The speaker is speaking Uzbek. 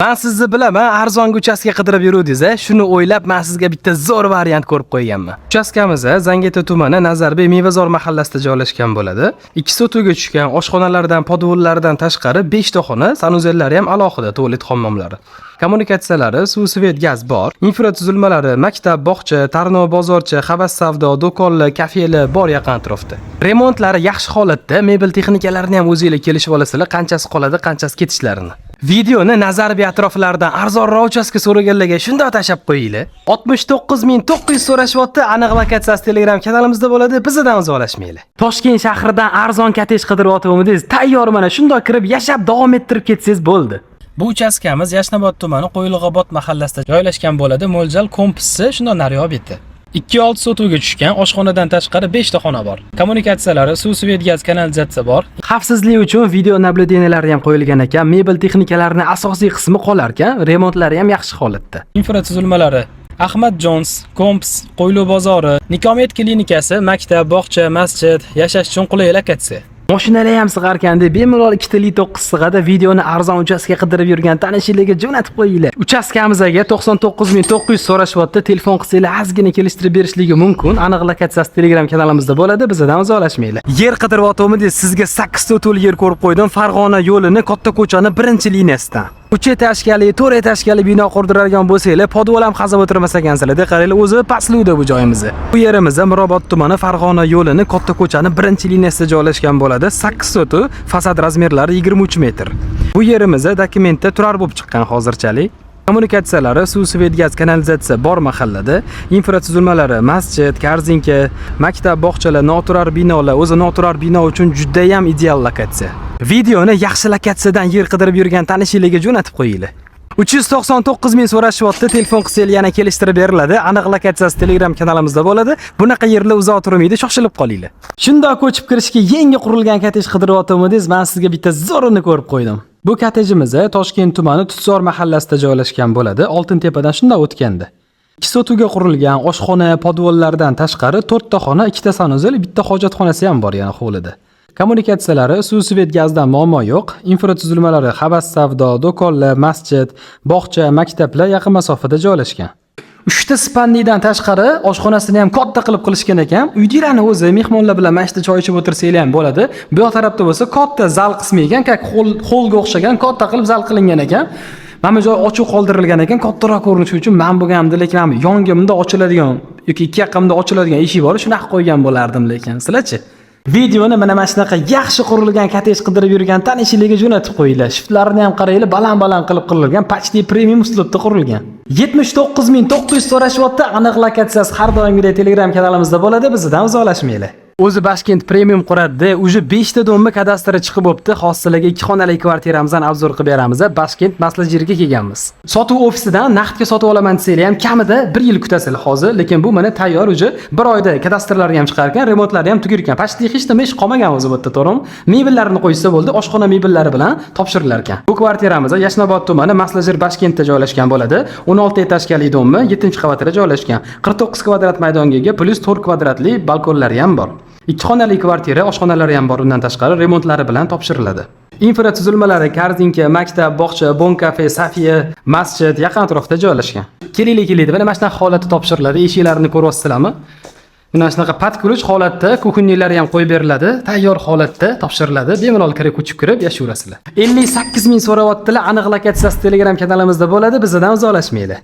Men sizni bilaman, arzon uchastka qidirib yuruvdingiz, shuni o'ylab men sizga bitta zo'r variant ko'rib qo'yganman. Uchastkamiz Zangiota tumani Nazarbek Mevazor mahallasida joylashgan bo'ladi. 2 sotuvga tushgan oshxonalardan, podvollardan tashqari 5 ta xona, sanuzellari ham alohida, tualet hammomlari. Kommunikatsiyalari, suv, svet, gaz bor. Infratuzilmalari, maktab, bog'cha, tarnov, bozorcha, havas savdo, do'konlar, kafelar bor yaqin atrofda. Remontlari yaxshi holatda, mebel texnikalarini ham o'zingizlar kelishib olasizlar, qanchasi qoladi, qanchasi ketishlarini. Videoni Nazarbek atroflaridan arzonroq uchastka so'raganlarga shunday tashab qo'yinglar. 69900 so'rashyapti. Aniq lokatsiyasi Telegram kanalimizda bo'ladi. Bizdan uzoqlashmanglar. Toshkent shahridan arzon kotej qidiryaptimiz. Tayyor mana shunday kirib yashab davom ettirib ketsangiz bo'ldi. Bu uchastkamiz Yashnobod tumani Qo'ylig'obod mahallasida joylashgan bo'ladi. Mo'ljal kompleksi shunday nariyoq beti. 2-6 sotuvga tushgan oshxonadan tashqari 5 ta xona bor. Kommunikatsiyalari, suv, svet, gaz, kanalizatsiya bor. Xavfsizlik uchun video nabludeniyalar ham qo'yilgan ekan. Mebel texnikalarining asosiy qismi qolar ekan, remontlari ham yaxshi holatda. Infratuzilmalari Ahmad Jones, Komps, Qo'yliq bozori, Nikomet klinikasi, maktab, bog'cha, masjid, yashash uchun qulay lokatsiya. Mashinalar ham sig'arkan deb bemalol 2 ta Li9 sig'ada videoni arzon uchastka qidirib yurgan tanishinglarga jo'natib qo'yinglar. Uchastkamizga 99900 so'rashyapti. Telefon qilsanglar ozgina kelishtirib berishligi mumkin. Aniq lokatsiyasi Telegram kanalimizda bo'ladi. Bizdan uzoqlashmanglar. Yer qidiryaptimiz, sizga 8 ta to'l yer ko'rib qo'ydim. Farg'ona yo'lini, Katta ko'chani 1-liniyasidan. 3 etashkali, 4 etashkali bino qurdiradigan bo'lsanglar, podvol ham qazib o'tirmas ekansizlar. Qaranglar, o'zi pastlikda bu joyimiz. Bu yerimizda Mirobod tumani Farg'ona yo'lini, Katta ko'chani 1-liniyasida joylashgan bo'ladi. 8 sotu, fasad razmerlari 23 metr. Bu yerimizda dokumentda turar bo'lib chiqqan hozirchalik. Kommunikatsiyalari, suv, svet, gaz, kanalizatsiya bor mahallada. Infratuzilmalari, masjid, korzinka, maktab, bog'chalar, noturar binolar, o'zi noturar bino uchun juda ham ideal lokatsiya. Videoni yaxshi lokatsiyadan yer qidirib yurgan tanishinglarga jo'natib qo'yinglar. 399000 so'rashyapti. Telefon qilsangiz yana kelishtirib beriladi. Aniq lokatsiyasi Telegram kanalimizda bo'ladi. Bunaqa yerlar uzoq turmaydi, shoshilib qolinglar. Shunday ko'chib kirishga yangi qurilgan kotej qidiryaptimiz. Men sizga bitta zo'rini ko'rib qo'ydim. Bu kotejimiz Toshkent tumani Tutzor mahallasida joylashgan bo'ladi. Oltintepadan shunday o'tganda. 2 sotuvga qurilgan oshxona, podvollardan tashqari 4 ta xona, 2 ta sanuzel, bitta hojatxonasi ham bor yana hovlida. Kommunikatsiyalari, suv, svet, gazdan muammo yo'q. Infratuzilmalari, havas savdo, do'konlar, masjid, bog'cha, maktablar yaqin masofada joylashgan. 3 ta spannidan tashqari oshxonasini ham katta qilib qilishgan ekan. Uydirani o'zi mehmonlar bilan mashta choy ichib o'tirsanglar ham bo'ladi. Bu yoq tarafda bo'lsa katta zal qismi ekan, holga o'xshagan katta qilib zal qilingan ekan. Mana bu joy ochiq qoldirilgan ekan, kattaroq ko'rinishi uchun men bo'lganimda, lekin men yonimda ochiladigan yoki ikki yoqimda ochiladigan eshik bor, shuni qo'ygan bo'lardim, lekin sizlarchi? Videoni mana shunaqa yaxshi qurilgan kotej qidirib yurgan tanishinglarga jo'natib qo'yinglar. Shiftlarini ham qaranglar, baland qilib qurilgan, почти premium uslubda qurilgan. 79900 so'rashyapti. Aniq lokatsiyasi har doimgidek Telegram kanalimizda bo'ladi. Bizdan uzoqlashmanglar. O'zi Bashkent premium quradi. Uje 5 ta domma kadastri chiqib bo'pti. Xossizlarga 2 xonali kvartiramizdan obzor qilib beramiz. Bashkent maslajirga kelganmiz. Sotuv ofisidan naqdga sotib olaman desanglar ham kamida 1 yil kutasizlar hozir, lekin bu mana tayyor uje 1 oyda kadastrlari ham chiqar ekan, remontlari ham tugar ekan. Почти hech nima ish qolmagan o'zi bu yerda, to'g'rimi? Mebellarini qo'ysa bo'ldi, oshxona mebellari bilan topshirilar ekan. Bu kvartiramiz Yashnobod tumani Maslajir Bashkentda joylashgan bo'ladi. 16 etashkali domma, 7-qavatida joylashgan. 49 kvadrat maydonga ega, plus 4 kvadratli balkonlari ham bor. 2 xonali kvartira, oshxonalari ham bor, undan tashqari remontlari bilan topshiriladi. Infratuzilmalari, korzinka, maktab, bog'cha, bon kafe, safiya, masjid yaqin atrofda joylashgan. Kelinglar, mana shunaqa holatda topshiriladi. Eshiklarini ko'ryapsizlarmi? Mana shunaqa patkuruch holatda kukunnilar ham qo'yib beriladi. Tayyor holatda topshiriladi. Bemalol kirib ko'chib kirib yashayverasizlar. 58000 so'rayaptilar. Aniq lokatsiyasi Telegram kanalimizda bo'ladi. Bizdan uzoqlashmanglar.